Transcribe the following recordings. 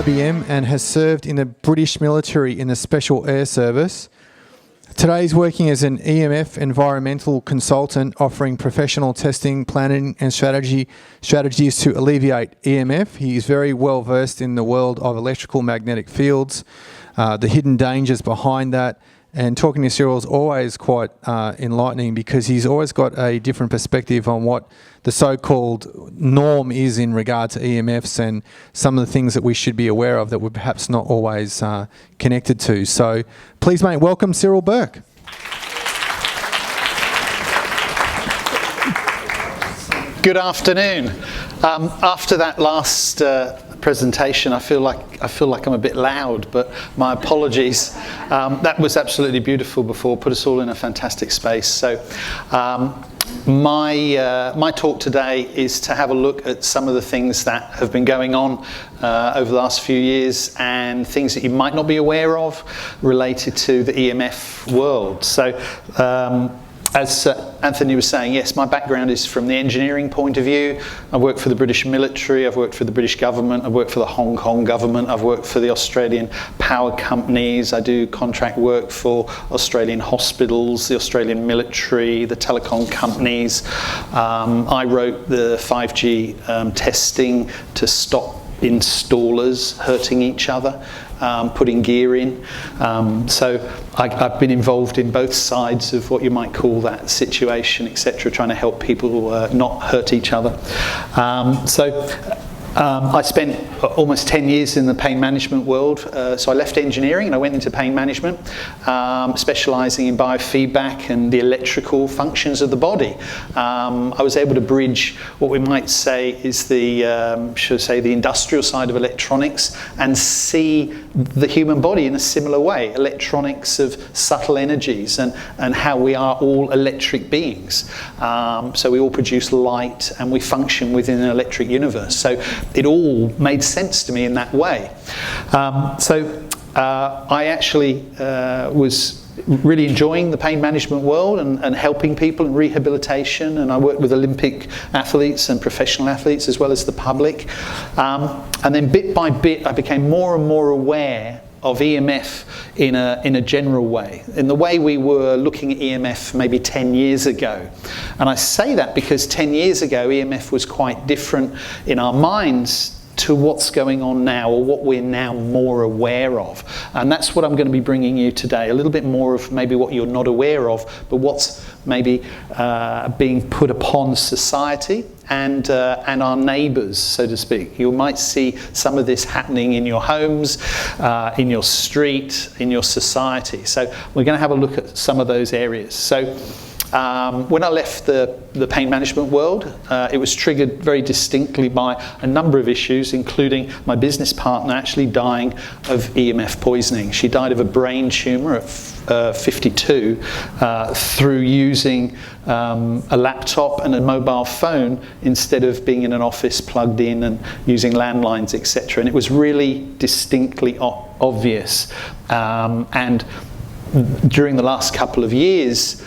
IBM and has served in the British military in the Special Air Service. Today he's working as an EMF environmental consultant, offering professional testing, planning and strategies to alleviate EMF. He is very well versed in the world of electrical magnetic fields, the hidden dangers behind that. And talking to Cyril is always quite enlightening because he's always got a different perspective on what the so-called norm is in regard to EMFs and some of the things that we should be aware of that we're perhaps not always connected to. So please, mate, welcome Cyril Bourke. Good afternoon. After that last presentation, I feel like I'm a bit loud, but my apologies. That was absolutely beautiful before, put us all in a fantastic space. So my talk today is to have a look at some of the things that have been going on over the last few years and things that you might not be aware of related to the EMF world. So as Anthony was saying, yes, my background is from the engineering point of view. I've worked for the British military, I've worked for the British government, I've worked for the Hong Kong government, I've worked for the Australian power companies, I do contract work for Australian hospitals, the Australian military, the telecom companies. I wrote the 5G testing to stop installers hurting each other, putting gear in. So I've been involved in both sides of what you might call that situation, etc., trying to help people not hurt each other. I spent almost 10 years in the pain management world, so I left engineering and I went into pain management, specialising in biofeedback and the electrical functions of the body. I was able to bridge what we might say is the industrial side of electronics and see the human body in a similar way, electronics of subtle energies and how we are all electric beings. So we all produce light and we function within an electric universe. So it all made sense to me in that way. I actually was really enjoying the pain management world and helping people in rehabilitation, and I worked with Olympic athletes and professional athletes as well as the public. And then bit by bit I became more and more aware of EMF in a general way, in the way we were looking at EMF maybe 10 years ago. And I say that because 10 years ago EMF was quite different in our minds to what's going on now, or what we're now more aware of. And that's what I'm going to be bringing you today, a little bit more of maybe what you're not aware of, but what's maybe being put upon society and our neighbours, so to speak. You might see some of this happening in your homes, in your street, in your society. So we're going to have a look at some of those areas. So when I left the pain management world, it was triggered very distinctly by a number of issues, including my business partner actually dying of EMF poisoning. She died of a brain tumour at 52 through using a laptop and a mobile phone instead of being in an office plugged in and using landlines, etc. And it was really distinctly obvious. And during the last couple of years,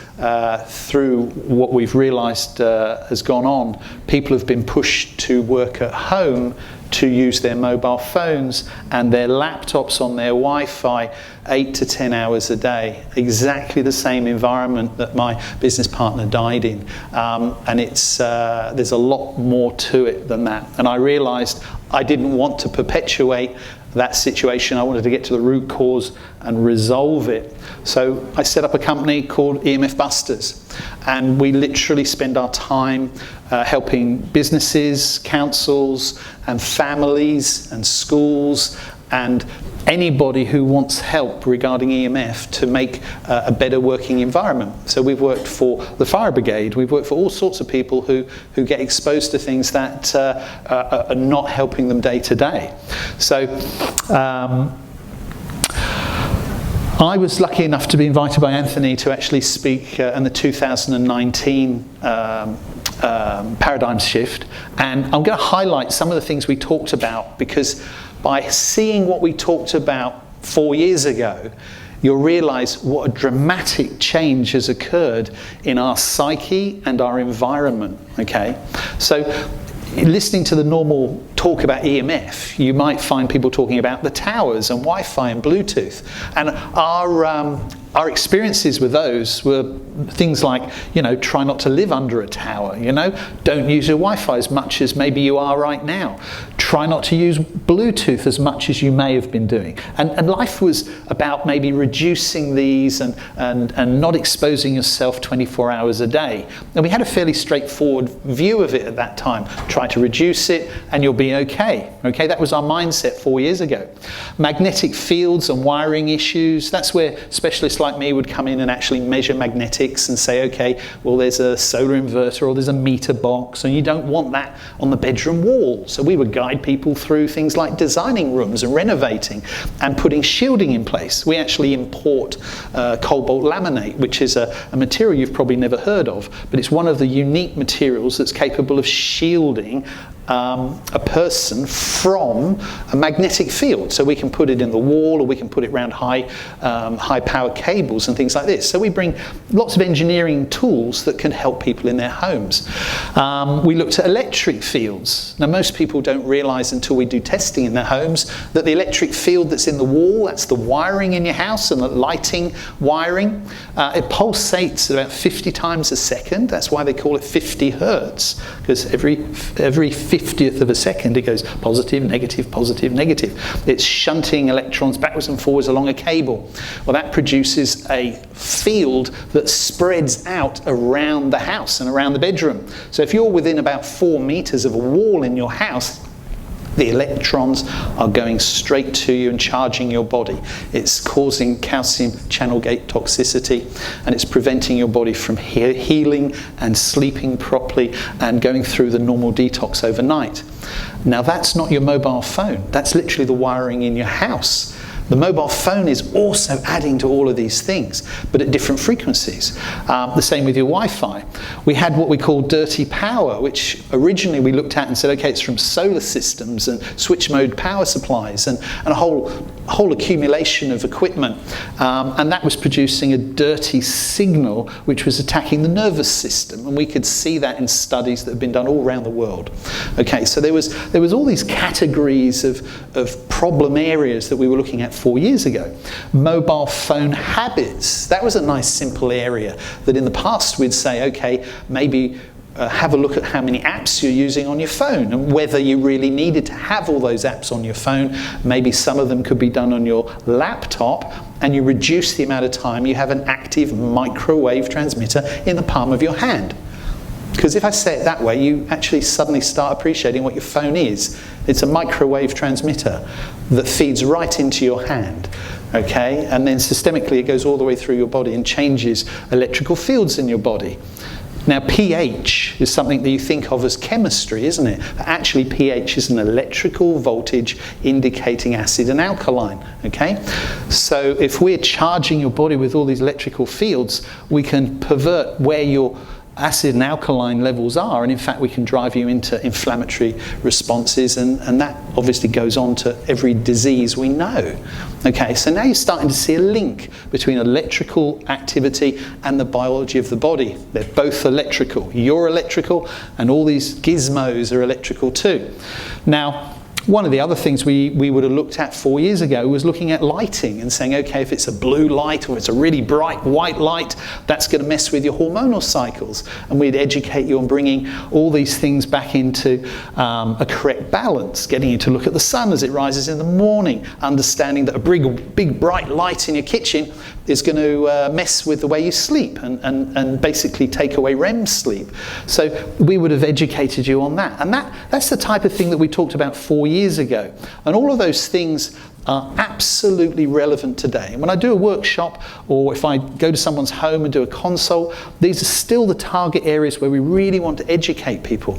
through what we've realised has gone on, people have been pushed to work at home to use their mobile phones and their laptops on their Wi-Fi 8 to 10 hours a day, exactly the same environment that my business partner died in. And there's a lot more to it than that. And I realised I didn't want to perpetuate that situation. I wanted to get to the root cause and resolve it. So I set up a company called EMF Busters, and we literally spend our time helping businesses, councils and families and schools and anybody who wants help regarding EMF to make a better working environment. So we've worked for the fire brigade, we've worked for all sorts of people who get exposed to things that are not helping them day to day. So I was lucky enough to be invited by Anthony to actually speak in the 2019 paradigm shift, and I'm going to highlight some of the things we talked about, because by seeing what we talked about 4 years ago, you'll realise what a dramatic change has occurred in our psyche and our environment. Okay, so listening to the normal talk about EMF, you might find people talking about the towers and Wi-Fi and Bluetooth. And our experiences with those were things like, try not to live under a tower, don't use your Wi-Fi as much as maybe you are right now. Try not to use Bluetooth as much as you may have been doing. And life was about maybe reducing these and not exposing yourself 24 hours a day. And we had a fairly straightforward view of it at that time. Try to reduce it and you'll be okay. Okay, that was our mindset 4 years ago. Magnetic fields and wiring issues, that's where specialists like me would come in and actually measure magnetics and say, okay, well, there's a solar inverter or there's a meter box and you don't want that on the bedroom wall. So we would guide people through things like designing rooms and renovating and putting shielding in place. We actually import cobalt laminate, which is a material you've probably never heard of, but it's one of the unique materials that's capable of shielding a person from a magnetic field. So we can put it in the wall or we can put it around high power cables and things like this. So we bring lots of engineering tools that can help people in their homes. We looked at electric fields. Now most people don't realise until we do testing in their homes that the electric field that's in the wall, that's the wiring in your house and the lighting wiring, it pulsates at about 50 times a second. That's why they call it 50 hertz, because every 50th of a second it goes positive, negative, positive, negative. It's shunting electrons backwards and forwards along a cable. Well, that produces a field that spreads out around the house and around the bedroom. So if you're within about 4 meters of a wall in your house, the electrons are going straight to you and charging your body. It's causing calcium channel gate toxicity, and it's preventing your body from healing and sleeping properly and going through the normal detox overnight. Now that's not your mobile phone. That's literally the wiring in your house. The mobile phone is also adding to all of these things, but at different frequencies. The same with your Wi-Fi. We had what we call dirty power, which originally we looked at and said, okay, it's from solar systems and switch mode power supplies and a whole accumulation of equipment. And that was producing a dirty signal which was attacking the nervous system. And we could see that in studies that have been done all around the world. Okay, so there was all these categories of problem areas that we were looking at 4 years ago. Mobile phone habits, that was a nice simple area that in the past we'd say, okay, maybe have a look at how many apps you're using on your phone and whether you really needed to have all those apps on your phone. Maybe some of them could be done on your laptop and you reduce the amount of time you have an active microwave transmitter in the palm of your hand. Because if I say it that way, you actually suddenly start appreciating what your phone is. It's a microwave transmitter that feeds right into your hand, okay? And then systemically it goes all the way through your body and changes electrical fields in your body. Now pH is something that you think of as chemistry, isn't it? But actually pH is an electrical voltage indicating acid and alkaline, okay? So if we're charging your body with all these electrical fields, we can pervert where your acid and alkaline levels are, and in fact we can drive you into inflammatory responses, and that obviously goes on to every disease we know. Okay, so now you're starting to see a link between electrical activity and the biology of the body. They're both electrical. You're electrical, and all these gizmos are electrical too. Now, one of the other things we would have looked at 4 years ago was looking at lighting and saying, okay, if it's a blue light or it's a really bright white light, that's going to mess with your hormonal cycles. And we'd educate you on bringing all these things back into a correct balance, getting you to look at the sun as it rises in the morning, understanding that a big bright light in your kitchen is going to mess with the way you sleep and basically take away REM sleep. So we would have educated you on that. And that's the type of thing that we talked about 4 years ago. And all of those things are absolutely relevant today. And when I do a workshop or if I go to someone's home and do a consult, these are still the target areas where we really want to educate people.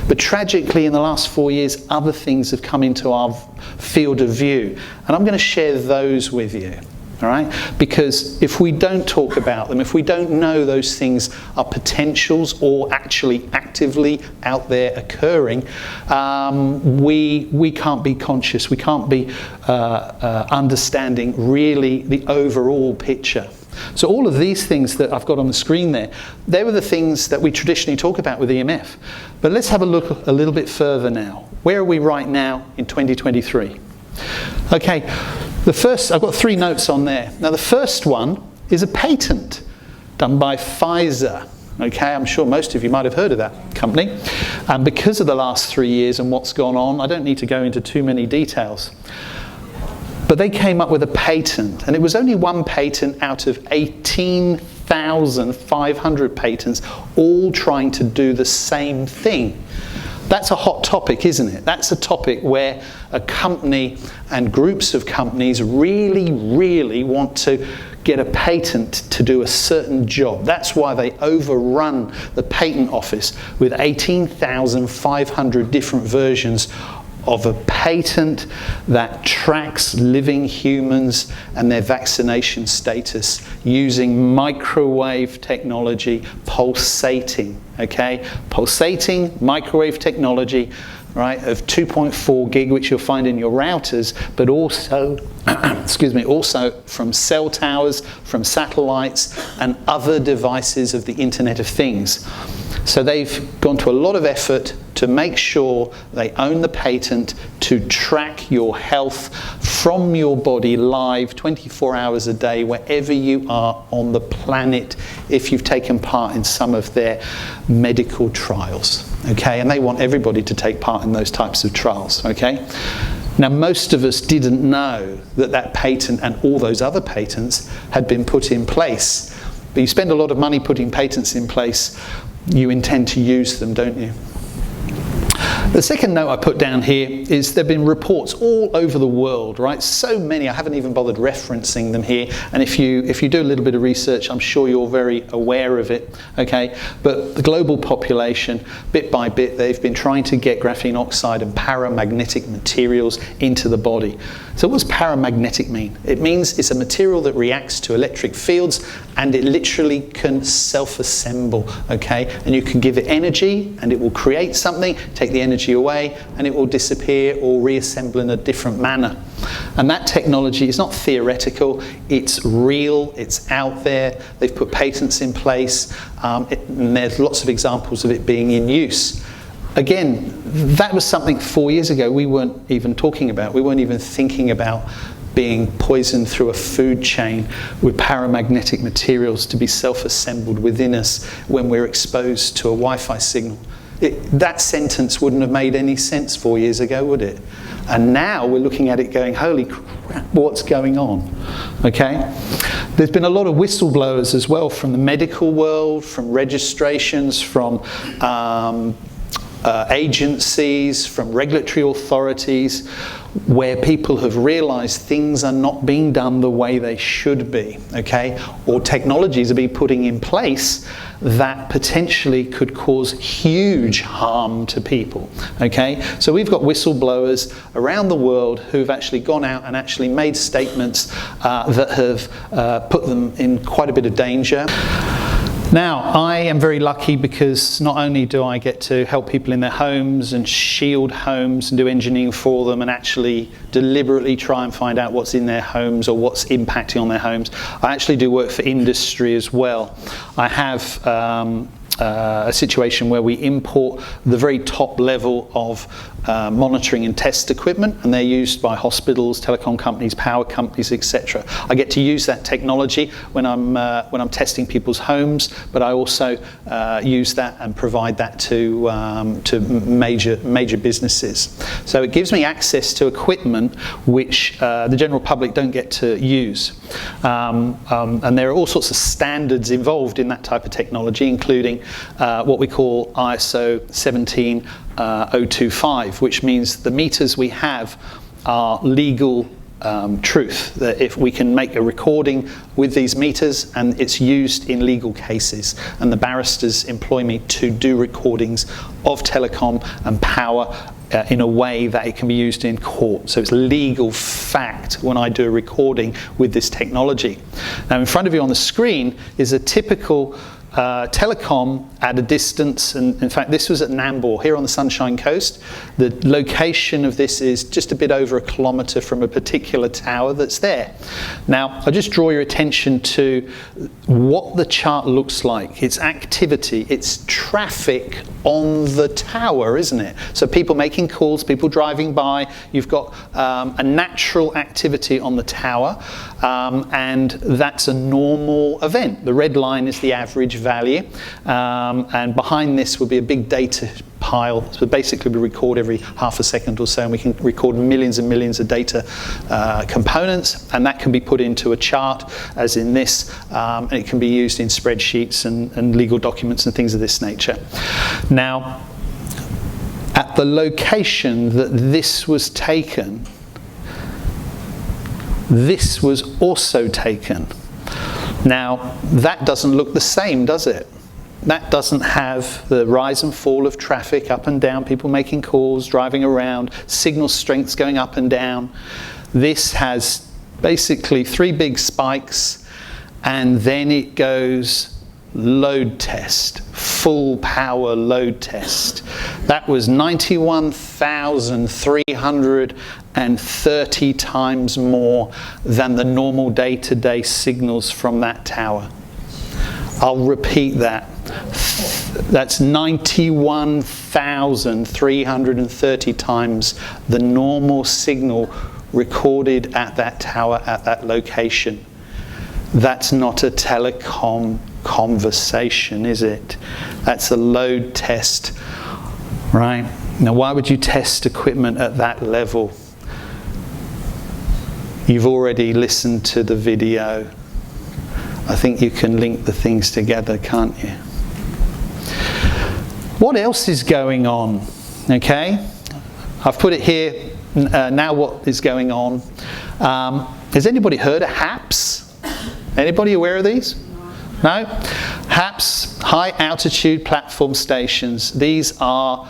But tragically in the last 4 years, other things have come into our field of view. And I'm going to share those with you. all right? Because if we don't talk about them, if we don't know those things are potentials or actually actively out there occurring, we can't be conscious, we can't be understanding really the overall picture. So all of these things that I've got on the screen there, they were the things that we traditionally talk about with EMF. But let's have a look a little bit further now. Where are we right now in 2023? Okay, I've got 3 notes on there. Now the first one is a patent done by Pfizer. Okay, I'm sure most of you might have heard of that company. And because of the last 3 years and what's gone on, I don't need to go into too many details. But they came up with a patent, and it was only one patent out of 18,500 patents, all trying to do the same thing. That's a hot topic, isn't it? That's a topic where a company and groups of companies really, really want to get a patent to do a certain job. That's why they overrun the patent office with 18,500 different versions of a patent that tracks living humans and their vaccination status using microwave technology, pulsating, okay? Pulsating microwave technology, right, of 2.4 gig, which you'll find in your routers, but also, excuse me, also from cell towers, from satellites, and other devices of the Internet of Things. So they've gone to a lot of effort to make sure they own the patent to track your health from your body live 24 hours a day wherever you are on the planet if you've taken part in some of their medical trials, okay? And they want everybody to take part in those types of trials, okay? Now, most of us didn't know that that patent and all those other patents had been put in place. But you spend a lot of money putting patents in place, you intend to use them, don't you? The second note I put down here is there have been reports all over the world, right? So many, I haven't even bothered referencing them here. And if you do a little bit of research, I'm sure you're very aware of it, okay? But the global population, bit by bit, they've been trying to get graphene oxide and paramagnetic materials into the body. So what does paramagnetic mean? It means it's a material that reacts to electric fields and it literally can self-assemble, okay? And you can give it energy and it will create something, take the energy away, and it will disappear or reassemble in a different manner. And that technology is not theoretical, it's real, it's out there, they've put patents in place, and there's lots of examples of it being in use. Again, that was something 4 years ago we weren't even talking about. We weren't even thinking about being poisoned through a food chain with paramagnetic materials to be self-assembled within us when we're exposed to a Wi-Fi signal. That sentence wouldn't have made any sense 4 years ago, would it? And now we're looking at it going, holy crap, what's going on? Okay? There's been a lot of whistleblowers as well from the medical world, from registrations, from agencies, from regulatory authorities, where people have realised things are not being done the way they should be, okay? Or technologies are being put in place that potentially could cause huge harm to people, okay? So we've got whistleblowers around the world who've actually gone out and actually made statements that have put them in quite a bit of danger. Now, I am very lucky because not only do I get to help people in their homes and shield homes and do engineering for them and actually deliberately try and find out what's in their homes or what's impacting on their homes, I actually do work for industry as well. I have a situation where we import the very top level of monitoring and test equipment, and they're used by hospitals, telecom companies, power companies, etc. I get to use that technology when I'm testing people's homes, but I also use that and provide that to major businesses. So it gives me access to equipment which the general public don't get to use. And there are all sorts of standards involved in that type of technology, including what we call ISO 17025, which means the meters we have are legal truth, that if we can make a recording with these meters and it's used in legal cases, and the barristers employ me to do recordings of telecom and power in a way that it can be used in court. So it's legal fact when I do a recording with this technology. Now in front of you on the screen is a typical telecom at a distance, and in fact this was at Nambour here on the Sunshine Coast. The location of this is just a bit over 1 kilometre from a particular tower that's there. Now I just draw your attention to what the chart looks like. It's activity, it's traffic on the tower, isn't it? So people making calls, people driving by, you've got a natural activity on the tower, and that's a normal event. The red line is the average value, and behind this would be a big data pile. So basically we record every half a second or so, and we can record millions and millions of data components, and that can be put into a chart as in this, and it can be used in spreadsheets and legal documents and things of this nature. Now at the location that this was taken, this was also taken. Now that doesn't look the same, does it? That doesn't have the rise and fall of traffic up and down, people making calls, driving around, signal strengths going up and down. This has basically 3 big spikes, and then it goes load test, full power load test. That was 91,330 times more than the normal day-to-day signals from that tower. I'll repeat that. That's 91,330 times the normal signal recorded at that tower at that location. That's not a telecom conversation, is it? That's a load test, right? Now why would you test equipment at that level? You've already listened to the video. I think you can link the things together, can't you? What else is going on? Okay, I've put it here now. What is going on? Has anybody heard of HAPS? Anybody aware of these? No? HAPS, high altitude platform stations. These are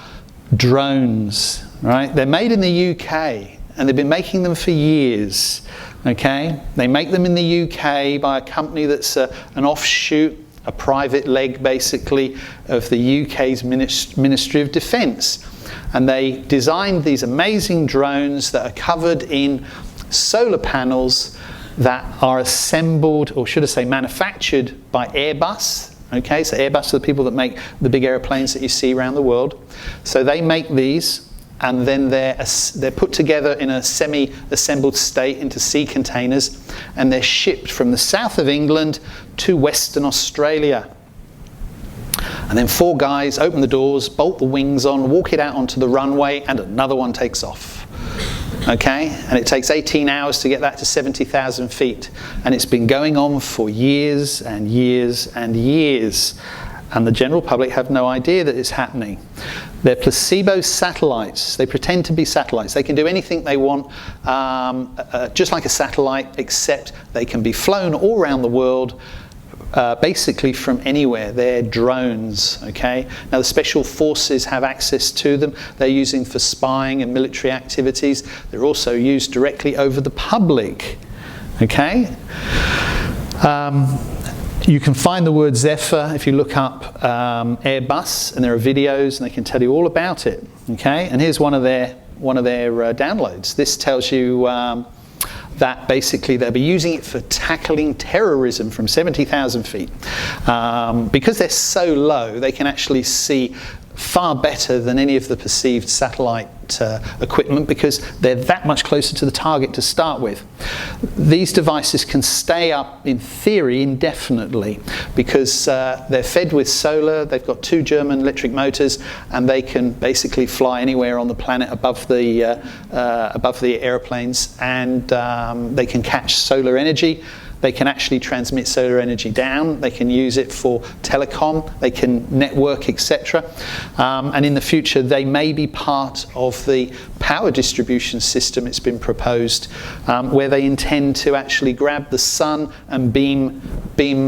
drones, right? They're made in the UK, and they've been making them for years. Okay, they make them in the UK by a company that's an offshoot, a private leg basically of the UK's Ministry of Defence, and they designed these amazing drones that are covered in solar panels that are assembled, or should I say manufactured, by Airbus. Okay, so Airbus are the people that make the big airplanes that you see around the world. So they make these, and then they're put together in a semi-assembled state into sea containers, and they're shipped from the south of England to Western Australia. And then 4 guys open the doors, bolt the wings on, walk it out onto the runway, and another one takes off. Okay, and it takes 18 hours to get that to 70,000 feet. And it's been going on for years and years and years. And the general public have no idea that it's happening. They're placebo satellites. They pretend to be satellites. They can do anything they want, just like a satellite, except they can be flown all around the world, basically from anywhere. They're drones, okay? Now the special forces have access to them. They're using for spying and military activities. They're also used directly over the public, okay? You can find the word Zephyr if you look up Airbus, and there are videos, and they can tell you all about it. Okay, and here's one of their downloads. This tells you that basically they'll be using it for tackling terrorism from 70,000 feet. Because they're so low, they can actually see far better than any of the perceived satellite equipment, because they're that much closer to the target to start with. These devices can stay up, in theory, indefinitely, because they're fed with solar. They've got 2 German electric motors, and they can basically fly anywhere on the planet above the airplanes, and they can catch solar energy. They can actually transmit solar energy down. They can use it for telecom. They can network, etc. And in the future, they may be part of the power distribution system. It's been proposed where they intend to actually grab the sun and beam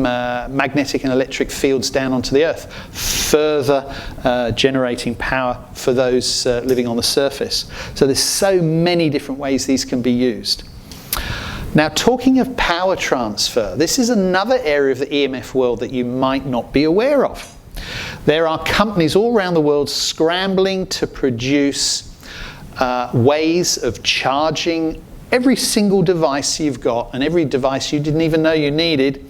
magnetic and electric fields down onto the Earth, further generating power for those living on the surface. So there's so many different ways these can be used. Now, talking of power transfer, this is another area of the EMF world that you might not be aware of. There are companies all around the world scrambling to produce ways of charging every single device you've got and every device you didn't even know you needed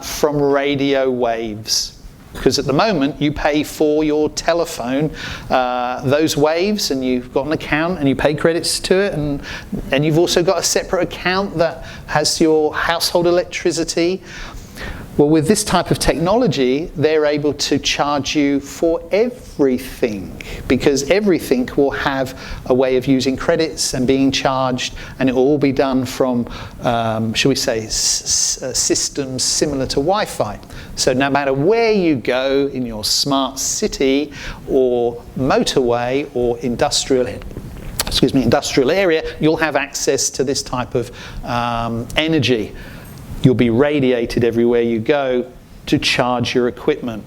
from radio waves. Because at the moment you pay for your telephone those waves, and you've got an account and you pay credits to it, and you've also got a separate account that has your household electricity. Well, with this type of technology, they're able to charge you for everything, because everything will have a way of using credits and being charged, and it will all be done from, shall we say, systems similar to Wi-Fi. So no matter where you go in your smart city or motorway or industrial area, you'll have access to this type of energy. You'll be radiated everywhere you go to charge your equipment.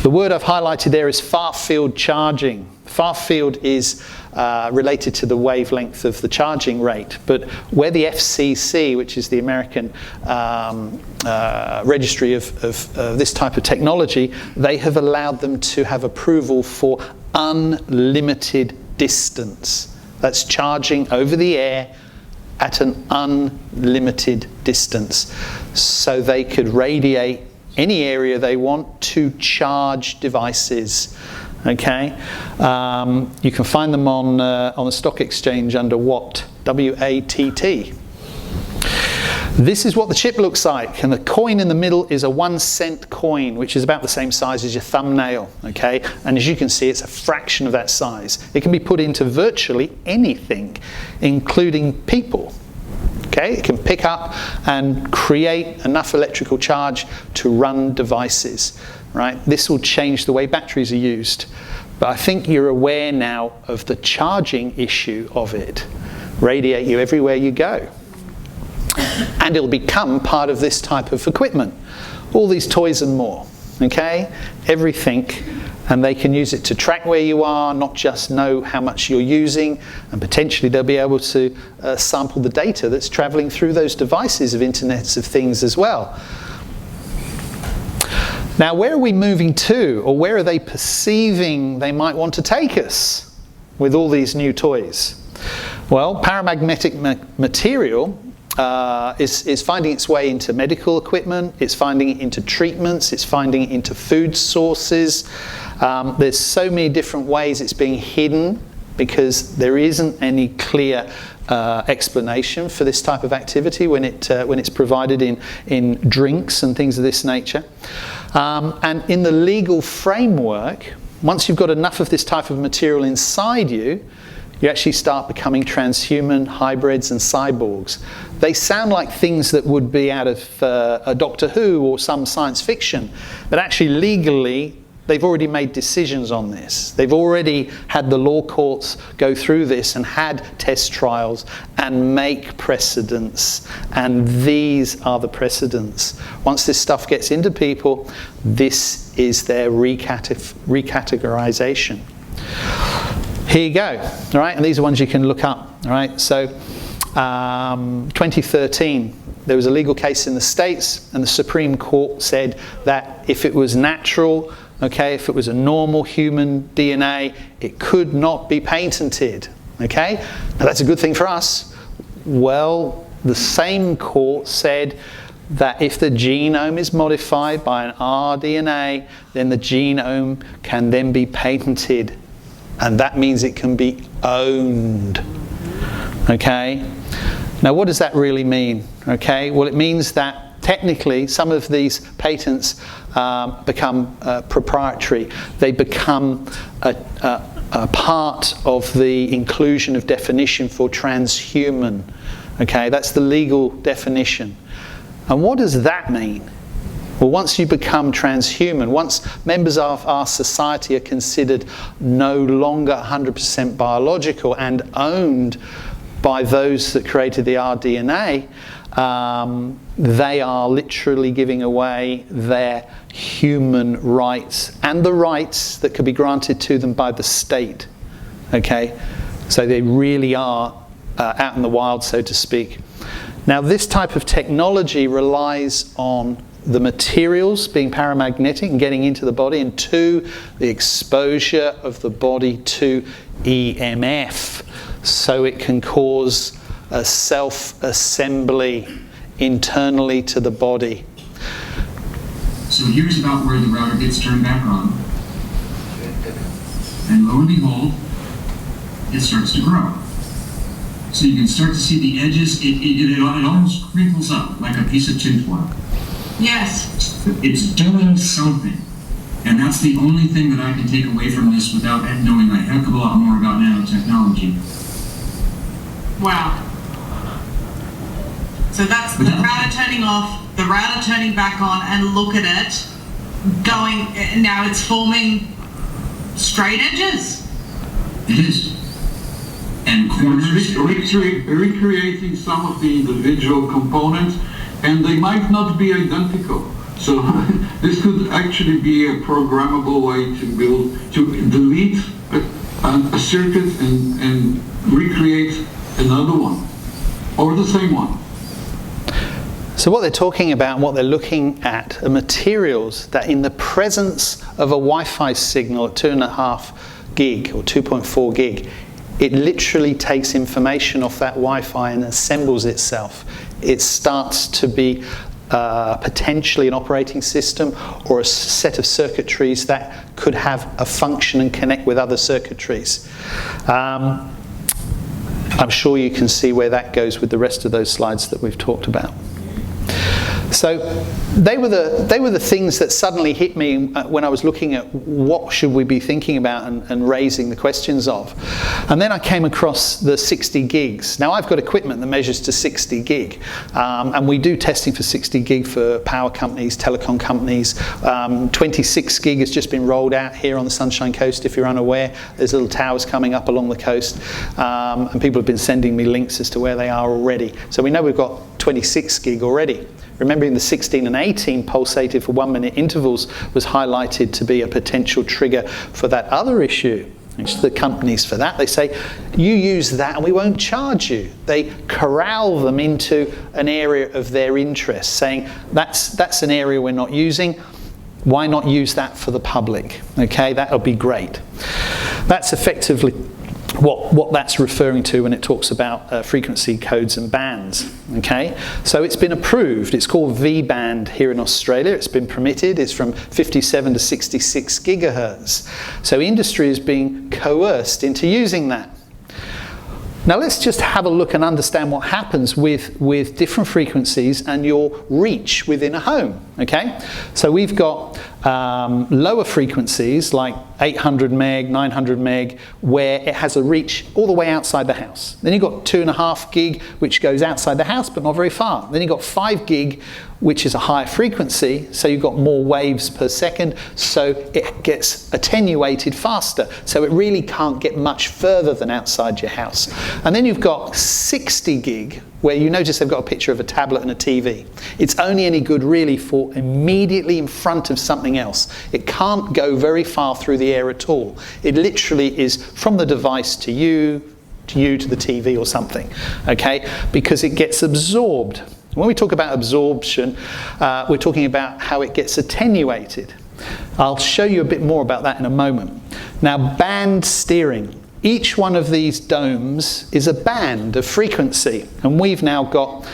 The word I've highlighted there is far-field charging. Far-field is related to the wavelength of the charging rate, but where the FCC, which is the American registry of this type of technology, they have allowed them to have approval for unlimited distance. That's charging over the air at an unlimited distance. So they could radiate any area they want to charge devices. Okay, you can find them on the stock exchange under WATT, W-A-T-T. This is what the chip looks like, and the coin in the middle is a 1-cent coin, which is about the same size as your thumbnail. Okay, and as you can see, it's a fraction of that size. It can be put into virtually anything, including people. Okay, it can pick up and create enough electrical charge to run devices. Right, this will change the way batteries are used. But I think you're aware now of the charging issue of it. Radiate you everywhere you go. And it'll become part of this type of equipment. All these toys and more, okay? Everything, and they can use it to track where you are, not just know how much you're using, and potentially they'll be able to sample the data that's traveling through those devices of Internets of Things as well. Now, where are we moving to, or where are they perceiving they might want to take us with all these new toys? Well, paramagnetic material is finding its way into medical equipment, it's finding it into treatments, it's finding it into food sources. There's so many different ways it's being hidden because there isn't any clear explanation for this type of activity when it's provided in drinks and things of this nature. And in the legal framework, once you've got enough of this type of material inside you, you actually start becoming transhuman, hybrids and cyborgs. They sound like things that would be out of a Doctor Who or some science fiction, but actually legally they've already made decisions on this. They've already had the law courts go through this and had test trials and make precedents, and these are the precedents. Once this stuff gets into people, this is their recategorization. Here you go, all right, and these are ones you can look up, all right. So 2013, there was a legal case in the States, and the Supreme Court said that if it was natural, okay, if it was a normal human DNA, it could not be patented, okay. Now that's a good thing for us. Well, the same court said that if the genome is modified by an rDNA, then the genome can then be patented. And that means it can be owned, okay? Now, what does that really mean, okay? Well, it means that technically some of these patents become proprietary. They become a part of the inclusion of definition for transhuman, okay? That's the legal definition. And what does that mean? Well, once you become transhuman, once members of our society are considered no longer 100% biological and owned by those that created the rDNA, they are literally giving away their human rights and the rights that could be granted to them by the state. Okay? So they really are out in the wild, so to speak. Now, this type of technology relies on the materials being paramagnetic and getting into the body, and 2, the exposure of the body to EMF, so it can cause a self-assembly internally to the body. So here's about where the router gets turned back on, and lo and behold, it starts to grow. So you can start to see the edges, it almost crinkles up like a piece of tinfoil. Yes. It's doing something. And that's the only thing that I can take away from this without knowing a heck of a lot more about nanotechnology. Wow. So that's the router turning off, the router turning back on, and look at it going, now it's forming straight edges. It is. And corners. Recreating some of the individual components, and they might not be identical. So this could actually be a programmable way to delete a circuit and recreate another one, or the same one. So what they're talking about and what they're looking at are materials that, in the presence of a Wi-Fi signal at 2.5 gig or 2.4 gig, it literally takes information off that Wi-Fi and assembles itself. It starts to be potentially an operating system or a set of circuitries that could have a function and connect with other circuitries. I'm sure you can see where that goes with the rest of those slides that we've talked about. So they were the things that suddenly hit me when I was looking at what should we be thinking about and raising the questions of. And then I came across the 60 gigs. Now I've got equipment that measures to 60 gig. And we do testing for 60 gig for power companies, telecom companies. 26 gig has just been rolled out here on the Sunshine Coast, if you're unaware. There's little towers coming up along the coast. And people have been sending me links as to where they are already. So we know we've got 26 gig already. Remembering the 16 and 18 pulsated for 1 minute intervals was highlighted to be a potential trigger for that other issue. It's the companies for that. They say, you use that and we won't charge you. They corral them into an area of their interest, saying that's an area we're not using. Why not use that for the public? Okay, that would be great. That's effectively what that's referring to when it talks about frequency codes and bands. Okay, so it's been approved. It's called V-band here in Australia. It's been permitted. It's from 57 to 66 gigahertz. So industry is being coerced into using that. Now let's just have a look and understand what happens with different frequencies and your reach within a home. Okay, so we've got lower frequencies like 800 meg, 900 meg, where it has a reach all the way outside the house. Then you've got 2.5 gig, which goes outside the house but not very far. Then you've got 5 gig, which is a higher frequency, so you've got more waves per second, so it gets attenuated faster. So it really can't get much further than outside your house. And then you've got 60 gig, where you notice they've got a picture of a tablet and a TV. It's only any good really for immediately in front of something else. It can't go very far through the air at all. It literally is from the device to you to the TV or something, okay? Because it gets absorbed. When we talk about absorption, we're talking about how it gets attenuated. I'll show you a bit more about that in a moment. Now, band steering. Each one of these domes is a band of frequency, and we've now got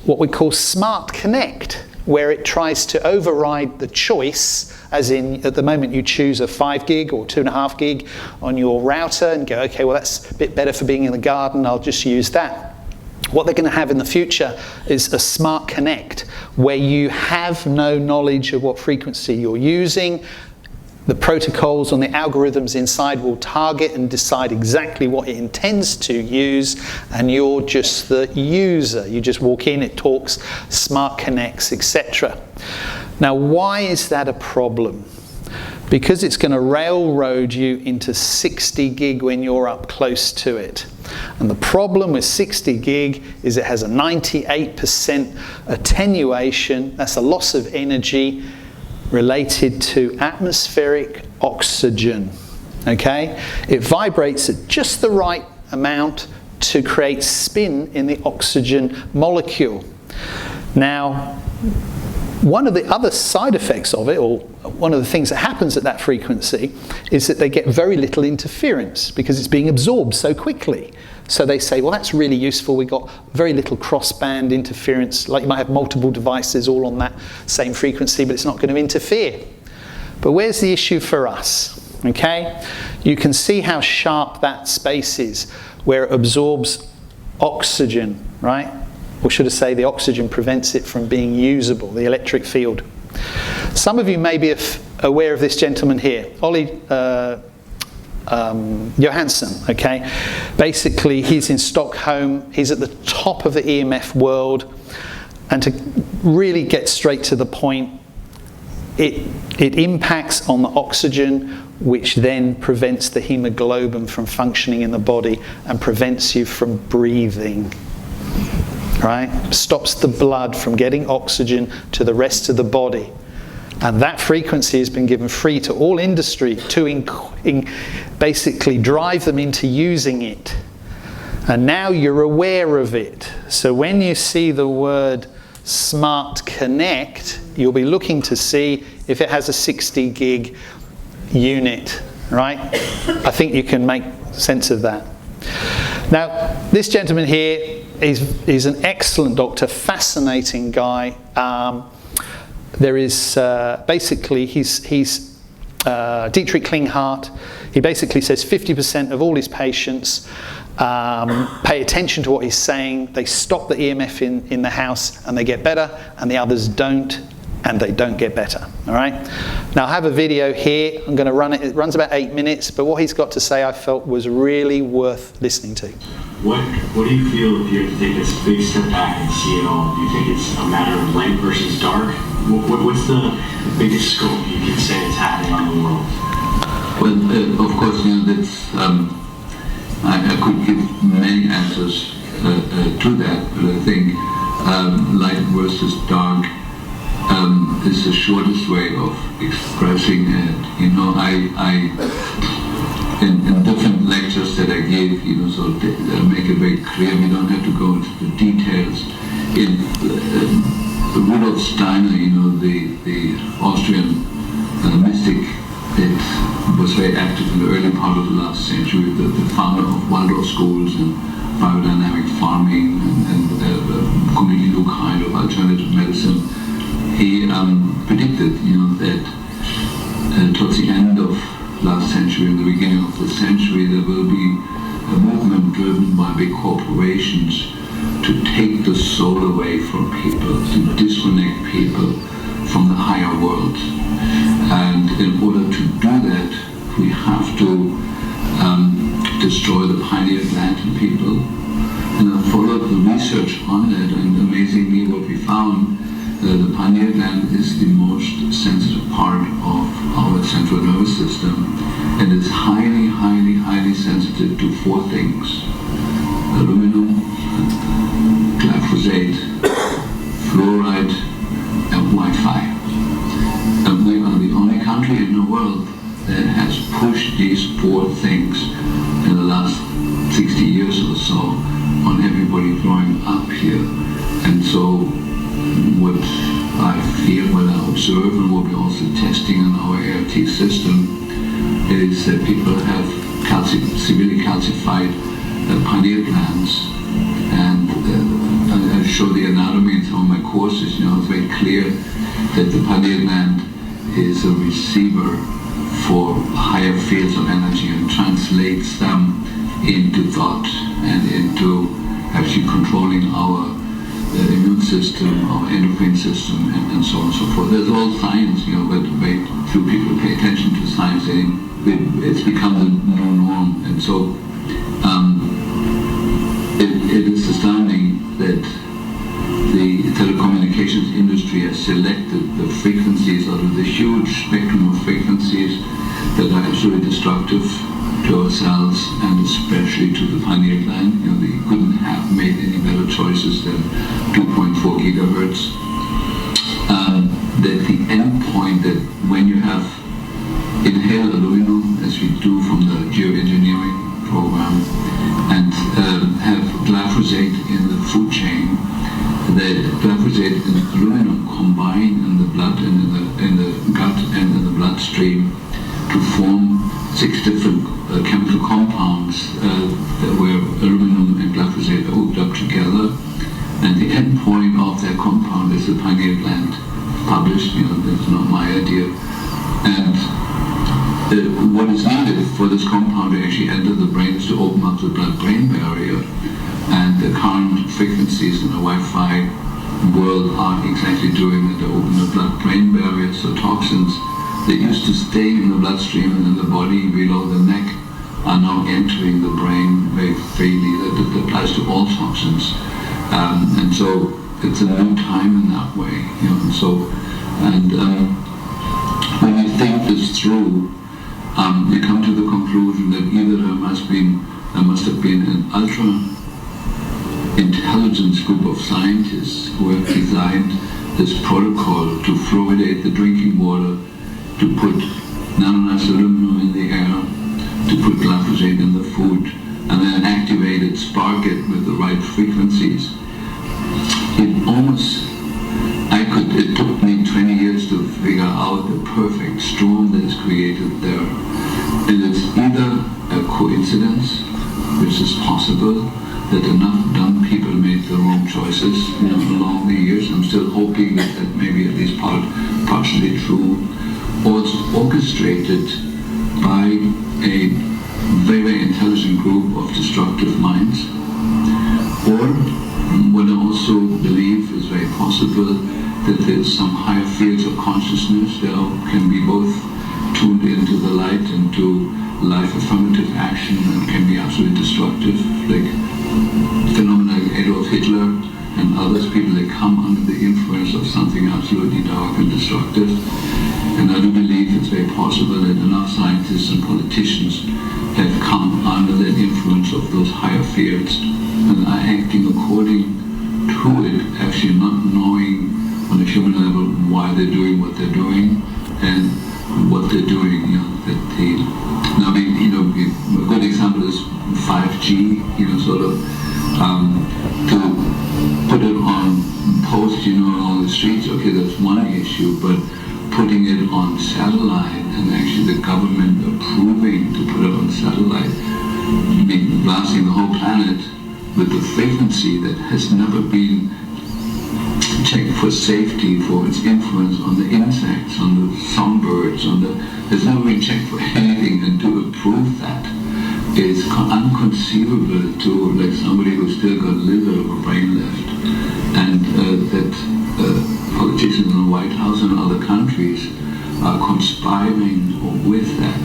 what we call Smart Connect, where it tries to override the choice, as in at the moment you choose a 5 gig or 2.5 gig on your router and go, okay, well that's a bit better for being in the garden, I'll just use that. What they're going to have in the future is a Smart Connect, where you have no knowledge of what frequency you're using. the protocols and the algorithms inside will target and decide exactly what it intends to use, and you're just the user. You just walk in, it talks, smart connects, etc. Now, why is that a problem? Because it's going to railroad you into 60 gig when you're up close to it. And the problem with 60 gig is it has a 98% attenuation. That's a loss of energy related to atmospheric oxygen. Okay? It vibrates at just the right amount to create spin in the oxygen molecule. Now, one of the other side effects of it, or one of the things that happens at that frequency, is that they get very little interference because it's being absorbed so quickly. So they say, well, that's really useful. We've got very little crossband interference. Like you might have multiple devices all on that same frequency, but it's not going to interfere. But where's the issue for us? Okay? You can see how sharp that space is, where it absorbs oxygen, right? Or should I say the oxygen prevents it from being usable, the electric field. Some of you may be aware of this gentleman here, Ollie Johansson, okay? Basically, he's in Stockholm. He's at the top of the EMF world. And to really get straight to the point, it impacts on the oxygen, which then prevents the hemoglobin from functioning in the body and prevents you from breathing. Right? Stops the blood from getting oxygen to the rest of the body. And that frequency has been given free to all industry to basically drive them into using it. And now you're aware of it. So when you see the word Smart Connect, you'll be looking to see if it has a 60 gig unit, right? I think you can make sense of that. Now, this gentleman here, he's an excellent doctor, fascinating guy. There is basically, he's Dietrich Klinghardt. He basically says 50% of all his patients pay attention to what he's saying. They stop the EMF in the house and they get better, and the others don't, and they don't get better. All right. Now I have a video here. I'm going to run it. It runs about 8 minutes, but what he's got to say I felt was really worth listening to. What do you feel if you have to take this big step back and see it all? Do you think it's a matter of light versus dark? What's the biggest scope you can say it's happening on the world? Well, of course, that's, I could give many answers to that, but I think light versus dark is the shortest way of expressing it. In different lectures that I gave, so make it very clear. We don't have to go into the details. In Rudolf Steiner, the Austrian mystic, it was very active in the early part of the last century, the founder of Waldorf schools and biodynamic farming and completely new kind of alternative medicine. He predicted, that towards the end of last century and the beginning of the century, there will be a movement driven by big corporations to take the soul away from people, to disconnect people from the higher world. And in order to do that, we have to destroy the pineal gland in people. And I followed the research on it, and amazingly what we found, the pineal gland is the most sensitive part of our central nervous system, and it's highly, highly, highly sensitive to 4 things: aluminum, glyphosate, fluoride, and Wi-Fi. And we are the only country in the world that has pushed these 4 things in the last 60 years or so on everybody growing up here. And so what I feel, what I observe, and what we're also testing in our ART system is that people have severely calcified pineal glands. And I show the anatomy in some of my courses. It's very clear that the pineal gland is a receiver for higher fields of energy and translates them into thought and into actually controlling our immune system, our endocrine system, and so on and so forth. There's all science, but very few people pay attention to science. It's become the new norm, and so it is astounding that the telecommunications industry has selected the frequencies out of the huge spectrum of frequencies that are absolutely destructive to ourselves and especially to the pineal gland. They couldn't have made any better choices than 2.4 gigahertz. That the end point that when you have inhaled aluminum, as we do from the geoengineering program, and have glyphosate in the food chain, that glyphosate and aluminum combine in the blood and in the gut and in the bloodstream to form 6 different chemical compounds where aluminum and glyphosate are hooked up together, and the end point of that compound is the pineal gland. Published, that's not my idea. And what is needed for this compound to actually enter the brain is to open up the blood-brain barrier, and the current frequencies in the Wi-Fi world are exactly doing that. They open the blood-brain barrier, so toxins that used to stay in the bloodstream and in the body below the neck are now entering the brain very freely. That applies to all toxins, and so it's a new time in that way. When you think this through, you come to the conclusion that either there must have been an ultra-intelligence group of scientists who have designed this protocol to fluoridate the drinking water, to put nanonized aluminum in the air, to put glyphosate in the food, and then activate it, spark it with the right frequencies. It took me 20 years to figure out the perfect storm that is created there. And it's either a coincidence, which is possible, that enough dumb people made the wrong choices along the years. I'm still hoping that may be at least partially true. Or it's orchestrated by a very, very intelligent group of destructive minds. Or what I also believe is very possible, that there's some higher fields of consciousness that can be both tuned into the light and to life affirmative action and can be absolutely destructive, like phenomena like Adolf Hitler and others, people that come under the influence of something absolutely dark and destructive. And I do believe it's very possible that enough scientists and politicians have come under the influence of those higher fields and are acting according to it, actually not knowing on a human level why they're doing what they're doing and what they're doing. A good example is 5G. To put it on post, on all the streets. Okay, that's one issue, but putting it on satellite and actually the government approving to put it on satellite, blasting the whole planet with a frequency that has never been checked for safety, for its influence on the insects, on the songbirds, has never been checked for anything, and to approve that is unconceivable to somebody who's still got a little bit of a brain left, and that politicians in the White House and other countries are conspiring with that.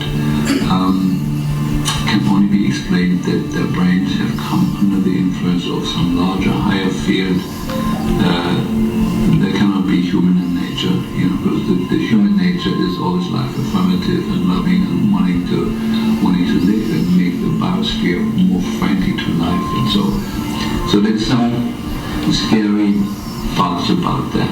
Can only be explained that their brains have come under the influence of some larger, higher field that cannot be human in nature, because the human nature is always life affirmative and loving and wanting to live and make the biosphere more friendly to life, and so there's some scary thoughts about that,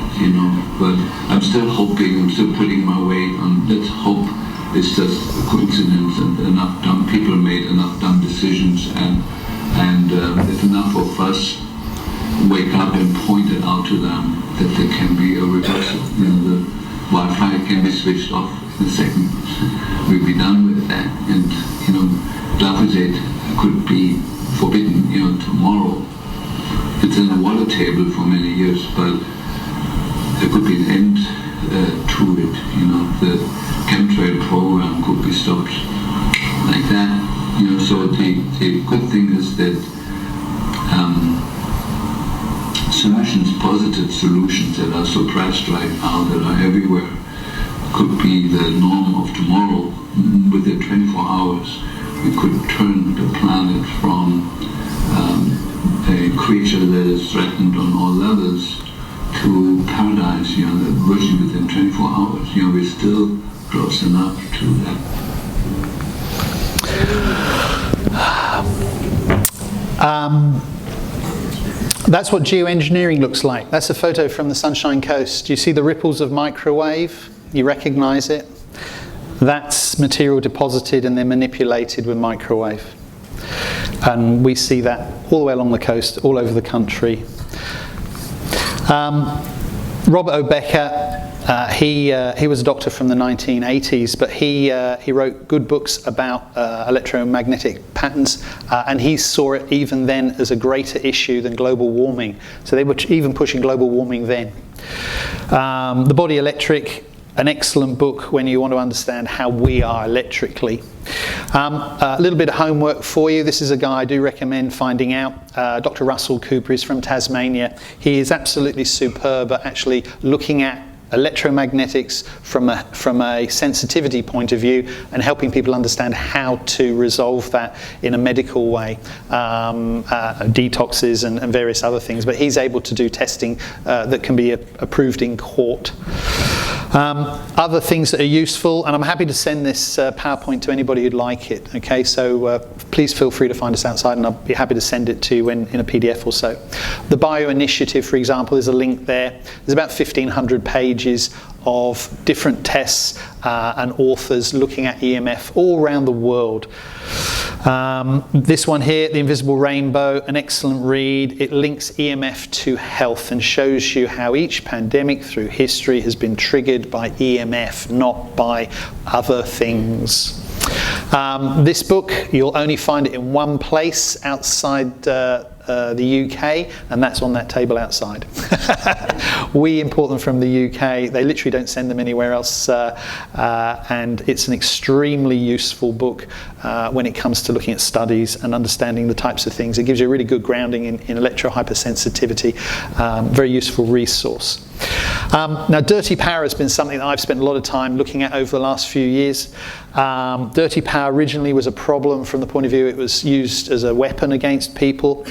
but I'm still hoping, I'm still putting my weight on, let's hope it's just a coincidence and enough dumb people made enough dumb decisions, and if enough of us wake up and point it out to them that there can be a reversal. The Wi-Fi can be switched off in a second. We'll be done with that, and glyphosate could be forbidden tomorrow. It's in the water table for many years, but there could be an end to it. The chemtrail program could be stopped like that. So the good thing is that solutions, positive solutions that are suppressed right now, that are everywhere, could be the norm of tomorrow. Within 24 hours, we could turn the planet from a creature that is threatened on all levels to paradise, virtually within 24 hours. We're still close enough to that. That's what geoengineering looks like. That's a photo from the Sunshine Coast. You see the ripples of microwave? You recognise it? That's material deposited and then manipulated with microwave. And we see that all the way along the coast, all over the country. Robert O. Becker, he was a doctor from the 1980s, but he wrote good books about electromagnetic patterns, and he saw it even then as a greater issue than global warming. So they were even pushing global warming then. The Body Electric, an excellent book when you want to understand how we are electrically. A little bit of homework for you. This is a guy I do recommend finding out. Dr. Russell Cooper is from Tasmania. He is absolutely superb at actually looking at electromagnetics from a sensitivity point of view and helping people understand how to resolve that in a medical way, detoxes and various other things. But he's able to do testing that can be approved in court. Other things that are useful, and I'm happy to send this PowerPoint to anybody who'd like it. Okay, so please feel free to find us outside, and I'll be happy to send it to you in a PDF or so. The Bio Initiative, for example, there's a link there. There's about 1,500 pages of different tests and authors looking at EMF all around the world. This one here, The Invisible Rainbow, an excellent read. It links EMF to health and shows you how each pandemic through history has been triggered by EMF, not by other things. This book, you'll only find it in one place outside the UK, and that's on that table outside. We import them from the UK. They literally don't send them anywhere else, and it's an extremely useful book when it comes to looking at studies and understanding the types of things. It gives you a really good grounding in electrohypersensitivity. Very useful resource. Now, dirty power has been something that I've spent a lot of time looking at over the last few years. Dirty power originally was a problem from the point of view it was used as a weapon against people.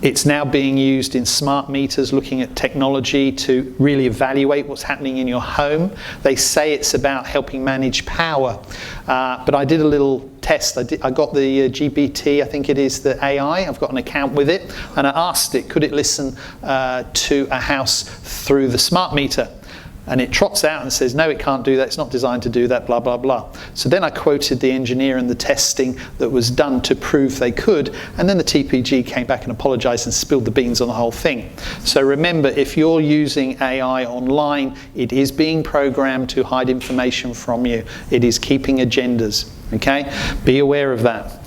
It's now being used in smart meters, looking at technology to really evaluate what's happening in your home. They say it's about helping manage power, but I did a little test. I got the GPT, I think it is the AI. I've got an account with it, and I asked it, could it listen to a house through the smart meter? And it trots out and says, no, it can't do that, it's not designed to do that, blah, blah, blah. So then I quoted the engineer and the testing that was done to prove they could, and then the TPG came back and apologised and spilled the beans on the whole thing. So remember, if you're using AI online, it is being programmed to hide information from you. It is keeping agendas, okay? Be aware of that.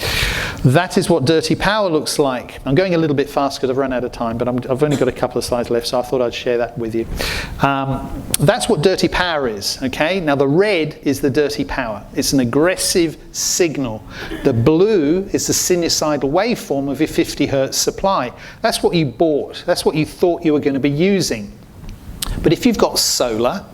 That is what dirty power looks like. I'm going a little bit fast because I've run out of time, but I've only got a couple of slides left, so I thought I'd share that with you. That's what dirty power is, okay? Now the red is the dirty power. It's an aggressive signal. The blue is the sinusoidal waveform of your 50 hertz supply. That's what you bought. That's what you thought you were going to be using. But if you've got solar,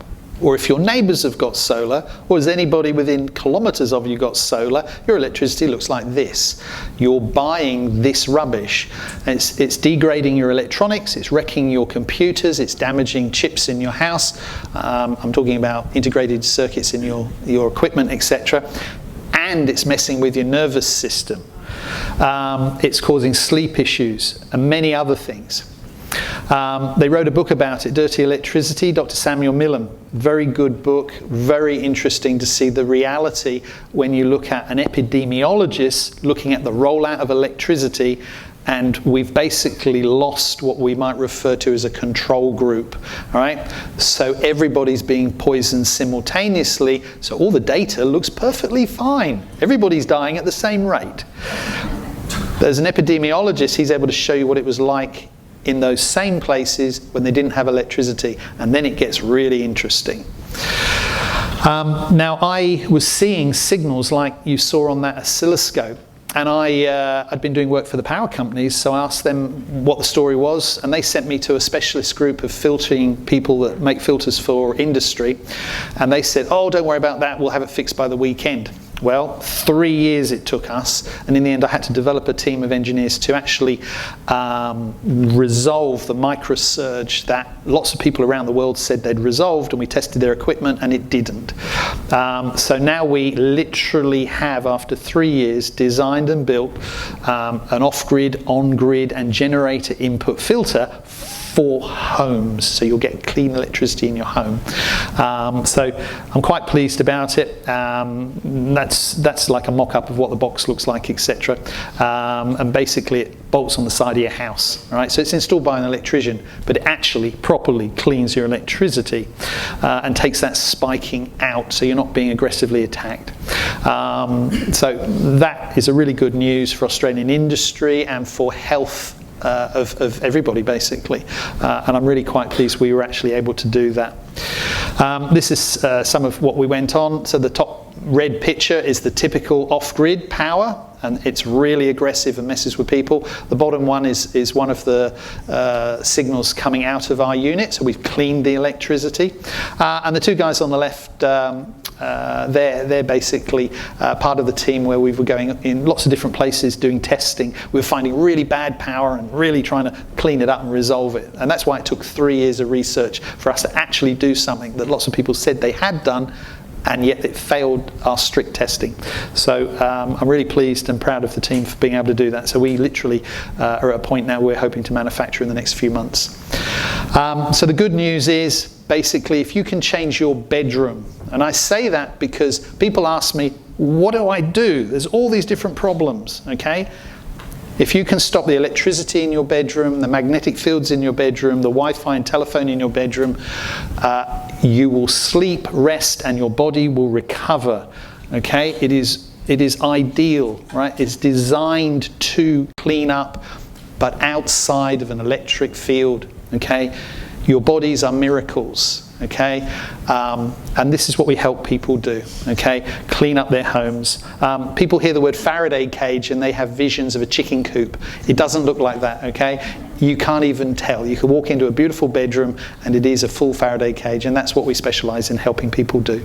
or if your neighbours have got solar, or has anybody within kilometres of you got solar, your electricity looks like this. You're buying this rubbish. It's degrading your electronics, it's wrecking your computers, it's damaging chips in your house. I'm talking about integrated circuits in your equipment, etc. And it's messing with your nervous system. It's causing sleep issues and many other things. They wrote a book about it, Dirty Electricity, Dr. Samuel Millam. Very good book, very interesting to see the reality when you look at an epidemiologist looking at the rollout of electricity, and we've basically lost what we might refer to as a control group, all right? So everybody's being poisoned simultaneously, so all the data looks perfectly fine. Everybody's dying at the same rate. As an epidemiologist, he's able to show you what it was like in those same places when they didn't have electricity, and then it gets really interesting. Now I was seeing signals like you saw on that oscilloscope, I'd been doing work for the power companies, so I asked them what the story was, and they sent me to a specialist group of filtering people that make filters for industry, and they said, oh, don't worry about that, we'll have it fixed by the weekend. Well, 3 years it took us, and in the end I had to develop a team of engineers to actually resolve the microsurge that lots of people around the world said they'd resolved, and we tested their equipment and it didn't. So now we literally have, after 3 years, designed and built an off-grid, on-grid and generator input filter for homes, so you'll get clean electricity in your home. So I'm quite pleased about it. That's like a mock-up of what the box looks like, etc. And basically it bolts on the side of your house. Right? So it's installed by an electrician, but it actually properly cleans your electricity and takes that spiking out, so you're not being aggressively attacked. So that is a really good news for Australian industry and for health of everybody, basically, and I'm really quite pleased we were actually able to do that. This is some of what we went on. So the top red picture is the typical off-grid power, and it's really aggressive and messes with people. The bottom one is one of the signals coming out of our unit, so we've cleaned the electricity. And the two guys on the left, they're basically part of the team where we were going in lots of different places doing testing. We were finding really bad power and really trying to clean it up and resolve it. And that's why it took 3 years of research for us to actually do something that lots of people said they had done, and yet it failed our strict testing. So I'm really pleased and proud of the team for being able to do that. So we literally are at a point now we're hoping to manufacture in the next few months. So the good news is, basically, if you can change your bedroom, and I say that because people ask me, what do I do? There's all these different problems, okay? If you can stop the electricity in your bedroom, the magnetic fields in your bedroom, the Wi-Fi and telephone in your bedroom, you will sleep, rest, and your body will recover. Okay, it is ideal, right? It's designed to clean up, but outside of an electric field. Okay, your bodies are miracles. Okay, and this is what we help people do. Okay, clean up their homes. People hear the word Faraday cage and they have visions of a chicken coop. It doesn't look like that. Okay, you can't even tell. You can walk into a beautiful bedroom and it is a full Faraday cage, and that's what we specialise in helping people do.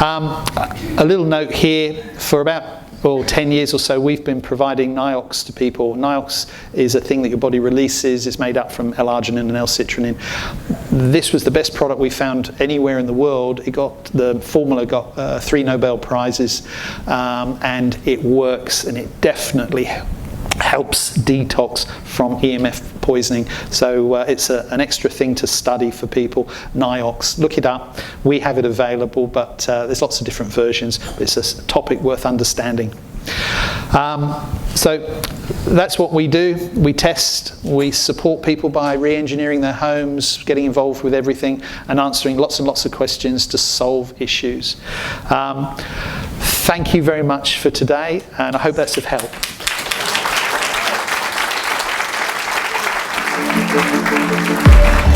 A little note here: for about 10 years or so, we've been providing Niox to people. Niox is a thing that your body releases. It's made up from L-arginine and L-citrulline. This was the best product we found anywhere in the world. The formula got 3 Nobel Prizes, and it works, and it definitely helps detox from EMF poisoning. So it's an extra thing to study for people. Niox, look it up. We have it available, but there's lots of different versions. But it's a topic worth understanding. So that's what we do. We test, we support people by re-engineering their homes, getting involved with everything, and answering lots and lots of questions to solve issues. Thank you very much for today, and I hope that's of help. Thank you.